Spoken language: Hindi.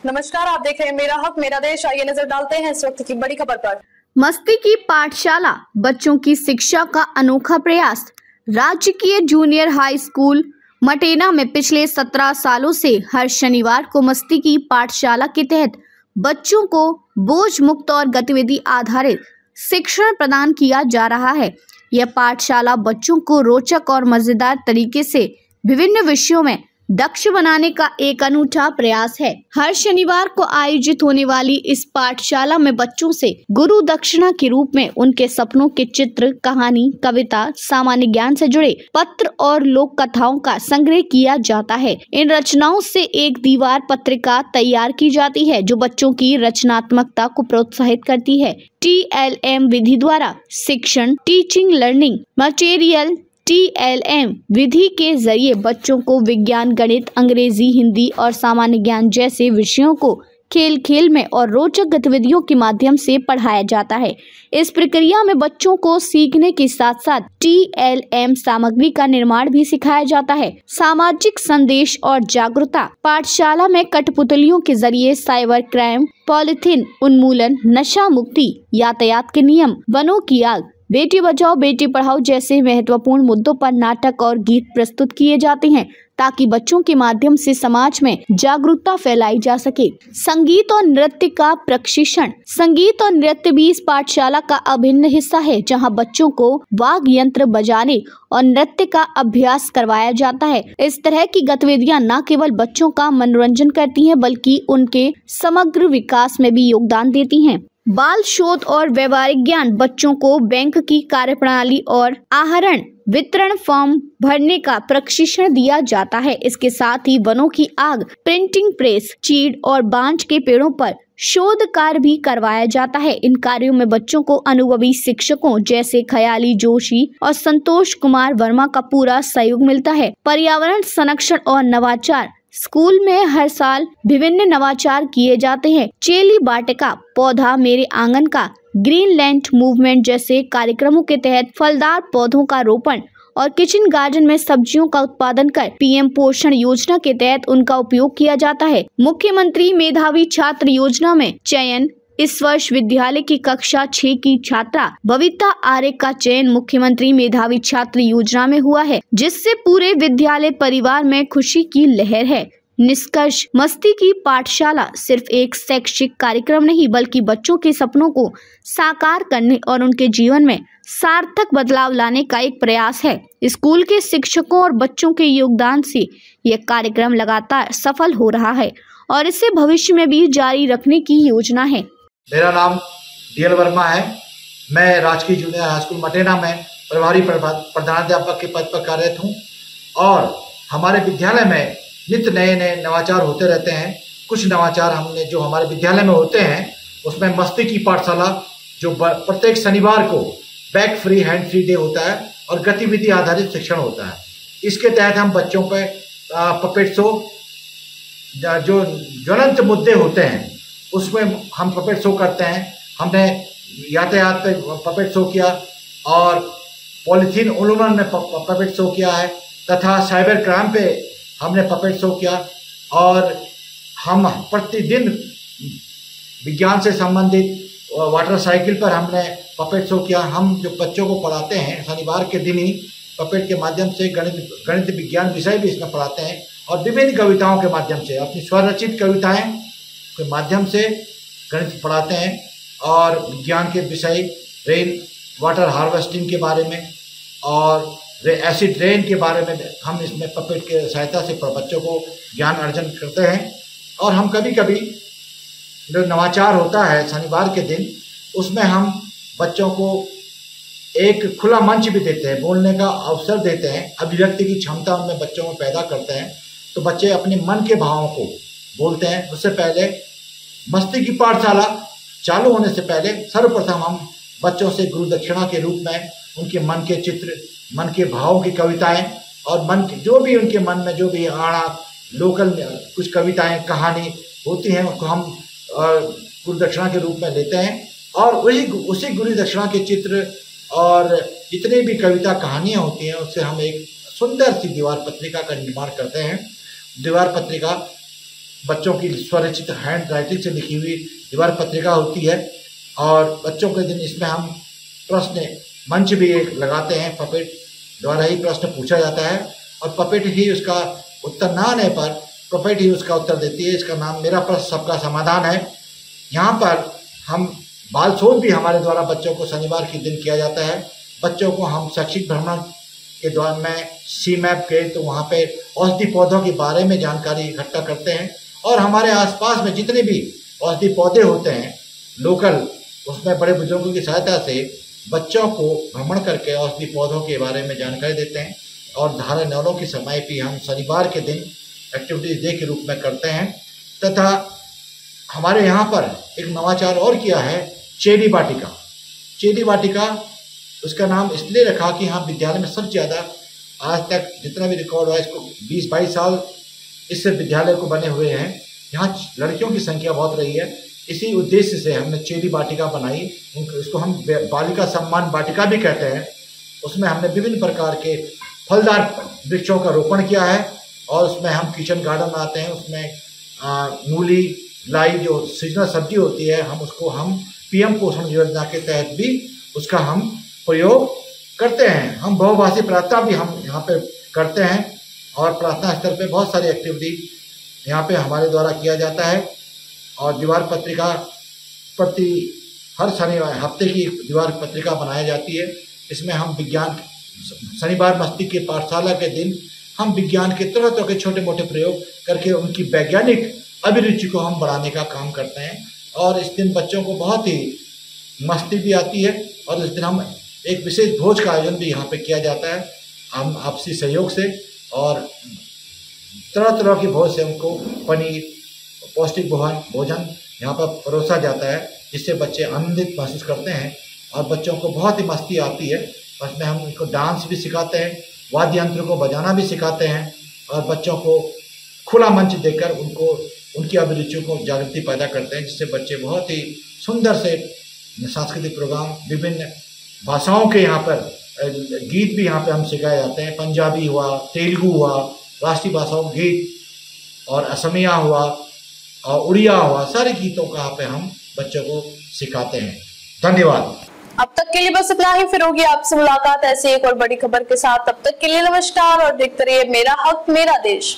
नमस्कार, आप देख रहे हैं मेरा हक मेरा देश। आइए नजर डालते हैं इस वक्त की बड़ी खबर पर। मस्ती की पाठशाला, बच्चों की शिक्षा का अनोखा प्रयास। राजकीय जूनियर हाई स्कूल मटेना में पिछले 17 सालों से हर शनिवार को मस्ती की पाठशाला के तहत बच्चों को बोझ मुक्त और गतिविधि आधारित शिक्षण प्रदान किया जा रहा है। यह पाठशाला बच्चों को रोचक और मजेदार तरीके से विभिन्न विषयों में दक्ष बनाने का एक अनूठा प्रयास है। हर शनिवार को आयोजित होने वाली इस पाठशाला में बच्चों से गुरु दक्षिणा के रूप में उनके सपनों के चित्र, कहानी, कविता, सामान्य ज्ञान से जुड़े पत्र और लोक कथाओं का संग्रह किया जाता है। इन रचनाओं से एक दीवार पत्रिका तैयार की जाती है जो बच्चों की रचनात्मकता को प्रोत्साहित करती है। TLM विधि द्वारा शिक्षण, टीचिंग लर्निंग मटेरियल TLM विधि के जरिए बच्चों को विज्ञान, गणित, अंग्रेजी, हिंदी और सामान्य ज्ञान जैसे विषयों को खेल खेल में और रोचक गतिविधियों के माध्यम से पढ़ाया जाता है। इस प्रक्रिया में बच्चों को सीखने के साथ साथ TLM सामग्री का निर्माण भी सिखाया जाता है। सामाजिक संदेश और जागरूकता। पाठशाला में कठपुतलियों के जरिए साइबर क्राइम, पॉलिथीन उन्मूलन, नशा मुक्ति, यातायात के नियम, वनों की आग, बेटी बचाओ बेटी पढ़ाओ जैसे महत्वपूर्ण मुद्दों पर नाटक और गीत प्रस्तुत किए जाते हैं ताकि बच्चों के माध्यम से समाज में जागरूकता फैलाई जा सके। संगीत और नृत्य का प्रशिक्षण। संगीत और नृत्य भी इस पाठशाला का अभिन्न हिस्सा है, जहां बच्चों को वाद्य यंत्र बजाने और नृत्य का अभ्यास करवाया जाता है। इस तरह की गतिविधियां न केवल बच्चों का मनोरंजन करती हैं बल्कि उनके समग्र विकास में भी योगदान देती हैं। बाल शोध और व्यवहारिक ज्ञान। बच्चों को बैंक की कार्यप्रणाली और आहरण वितरण फॉर्म भरने का प्रशिक्षण दिया जाता है। इसके साथ ही वनों की आग, प्रिंटिंग प्रेस, चीड़ और बांज के पेड़ों पर शोध कार्य भी करवाया जाता है। इन कार्यों में बच्चों को अनुभवी शिक्षकों जैसे खयाली जोशी और संतोष कुमार वर्मा का पूरा सहयोग मिलता है। पर्यावरण संरक्षण और नवाचार। स्कूल में हर साल विभिन्न नवाचार किए जाते हैं। चेली बाटिका, पौधा मेरे आंगन का, ग्रीनलैंड मूवमेंट जैसे कार्यक्रमों के तहत फलदार पौधों का रोपण और किचन गार्डन में सब्जियों का उत्पादन कर PM पोषण योजना के तहत उनका उपयोग किया जाता है। मुख्यमंत्री मेधावी छात्र योजना में चयन। इस वर्ष विद्यालय की कक्षा 6 की छात्रा बबीता आर्य का चयन मुख्यमंत्री मेधावी छात्र योजना में हुआ है, जिससे पूरे विद्यालय परिवार में खुशी की लहर है। निष्कर्ष, मस्ती की पाठशाला सिर्फ एक शैक्षिक कार्यक्रम नहीं बल्कि बच्चों के सपनों को साकार करने और उनके जीवन में सार्थक बदलाव लाने का एक प्रयास है। स्कूल के शिक्षकों और बच्चों के योगदान से यह कार्यक्रम लगातार सफल हो रहा है और इसे भविष्य में भी जारी रखने की योजना है। मेरा नाम DL वर्मा है। मैं राजकीय जूनियर हाई स्कूल मटेना में प्रभारी प्रधानाध्यापक के पद पर कार्यरत हूँ और हमारे विद्यालय में नित्य नए नए नवाचार होते रहते हैं। कुछ नवाचार हमने जो हमारे विद्यालय में होते हैं उसमें मस्ती की पाठशाला, जो प्रत्येक शनिवार को bag free hand free day होता है और गतिविधि आधारित शिक्षण होता है। इसके तहत हम बच्चों पे पपेट शो, जो ज्वलंत मुद्दे होते हैं उसमें हम पपेट शो करते हैं। हमने यातायात पे पपेट शो किया और पॉलिथीन उन्मूलन में पपेट शो किया है तथा साइबर क्राइम पे हमने पपेट शो किया और हम प्रतिदिन विज्ञान से संबंधित वाटर साइकिल पर हमने पपेट शो किया। हम जो बच्चों को पढ़ाते हैं शनिवार के दिन ही पपेट के माध्यम से गणित विज्ञान विषय भी इसमें पढ़ाते हैं और विभिन्न कविताओं के माध्यम से अपनी स्वरचित कविताएं के माध्यम से गणित पढ़ाते हैं और विज्ञान के विषय, रेन वाटर हार्वेस्टिंग के बारे में और एसिड रेन के बारे में हम इसमें पपेट के सहायता से बच्चों को ज्ञान अर्जन करते हैं। और हम कभी कभी जो नवाचार होता है शनिवार के दिन उसमें हम बच्चों को एक खुला मंच भी देते हैं, बोलने का अवसर देते हैं, अभिव्यक्ति की क्षमता उनमें बच्चों में पैदा करते हैं तो बच्चे अपने मन के भावों को बोलते हैं। उससे पहले मस्ती की पाठशाला चालू होने से पहले सर्वप्रथम हम बच्चों से गुरु दक्षिणा के रूप में उनके मन के चित्र, मन के भावों की कविताएं और मन के जो भी उनके मन में जो भी आड़ा लोकल कुछ कविताएं, कहानी होती हैं उसको हम गुरु दक्षिणा के रूप में लेते हैं और उसी गुरु दक्षिणा के चित्र और जितनी भी कविता कहानियां होती हैं उससे हम एक सुंदर सी दीवार पत्रिका का निर्माण करते हैं। दीवार पत्रिका बच्चों की स्वरचित हैंड राइटिंग से लिखी हुई दीवार पत्रिका होती है। और बच्चों के दिन इसमें हम प्रश्न मंच भी एक लगाते हैं, पपेट द्वारा ही प्रश्न पूछा जाता है और पपेट ही उसका उत्तर ना आने पर पपेट ही उसका उत्तर देती है। इसका नाम मेरा प्रश्न सबका समाधान है। यहाँ पर हम बाल शोध भी हमारे द्वारा बच्चों को शनिवार के दिन किया जाता है। बच्चों को हम शैक्षिक भ्रमण के दौरान में CMAP के तो वहाँ पे औषधि पौधों के बारे में जानकारी इकट्ठा करते हैं और हमारे आसपास में जितने भी औषधि पौधे होते हैं लोकल, उसमें बड़े बुजुर्गों की सहायता से बच्चों को भ्रमण करके औषधि पौधों के बारे में जानकारी देते हैं। और धारा न्योलों की समय भी हम शनिवार के दिन एक्टिविटीज डे के रूप में करते हैं। तथा हमारे यहाँ पर एक नवाचार और किया है, चेरी वाटिका। चेरी वाटिका उसका नाम इसलिए रखा कि हाँ विद्यालय में सबसे ज़्यादा आज तक जितना भी रिकॉर्ड हुआ इसको 20-22 साल इससे विद्यालय को बने हुए हैं। यहाँ लड़कियों की संख्या बहुत रही है। इसी उद्देश्य से हमने चेरी वाटिका बनाई। इसको हम बालिका सम्मान वाटिका भी कहते हैं। उसमें हमने विभिन्न प्रकार के फलदार वृक्षों का रोपण किया है और उसमें हम किचन गार्डन बनाते हैं। उसमें मूली, लाई जो सीजनल सब्जी होती है, हम PM पोषण योजना के तहत भी उसका हम प्रयोग करते हैं। हम बहुभाषी प्रार्थना भी हम यहाँ पे करते हैं और प्रार्थना स्तर पे बहुत सारी एक्टिविटी यहाँ पे हमारे द्वारा किया जाता है। और दीवार पत्रिका प्रति हर शनिवार हफ्ते की दीवार पत्रिका बनाई जाती है। इसमें हम विज्ञान शनिवार मस्ती के पाठशाला के दिन हम विज्ञान के तरह तरह के छोटे मोटे प्रयोग करके उनकी वैज्ञानिक अभिरुचि को हम बढ़ाने का काम करते हैं। और इस दिन बच्चों को बहुत ही मस्ती भी आती है और इस दिन हम एक विशेष भोज का आयोजन भी यहाँ पे किया जाता है हम आपसी सहयोग से। और तरह तरह की भोज से हमको पनीर, पौष्टिक भोजन यहाँ पर परोसा जाता है, जिससे बच्चे आनंदित महसूस करते हैं और बच्चों को बहुत ही मस्ती आती है। उसमें हम उनको डांस भी सिखाते हैं, वाद्य यंत्र को बजाना भी सिखाते हैं और बच्चों को खुला मंच देकर उनकी अभिरुचियों को जागृति पैदा करते हैं, जिससे बच्चे बहुत ही सुंदर से सांस्कृतिक प्रोग्राम, विभिन्न भाषाओं के यहाँ पर गीत भी यहाँ पे हम सिखाए जाते हैं। पंजाबी हुआ, तेलुगु हुआ, राष्ट्रीय भाषाओं गीत और असमिया हुआ और उड़िया हुआ, सारे गीतों का यहाँ पे हम बच्चों को सिखाते हैं। धन्यवाद। अब तक के लिए बस इतना ही। फिर होगी आपसे मुलाकात ऐसी एक और बड़ी खबर के साथ। तब तक के लिए नमस्कार और देखते रहिए मेरा हक मेरा देश।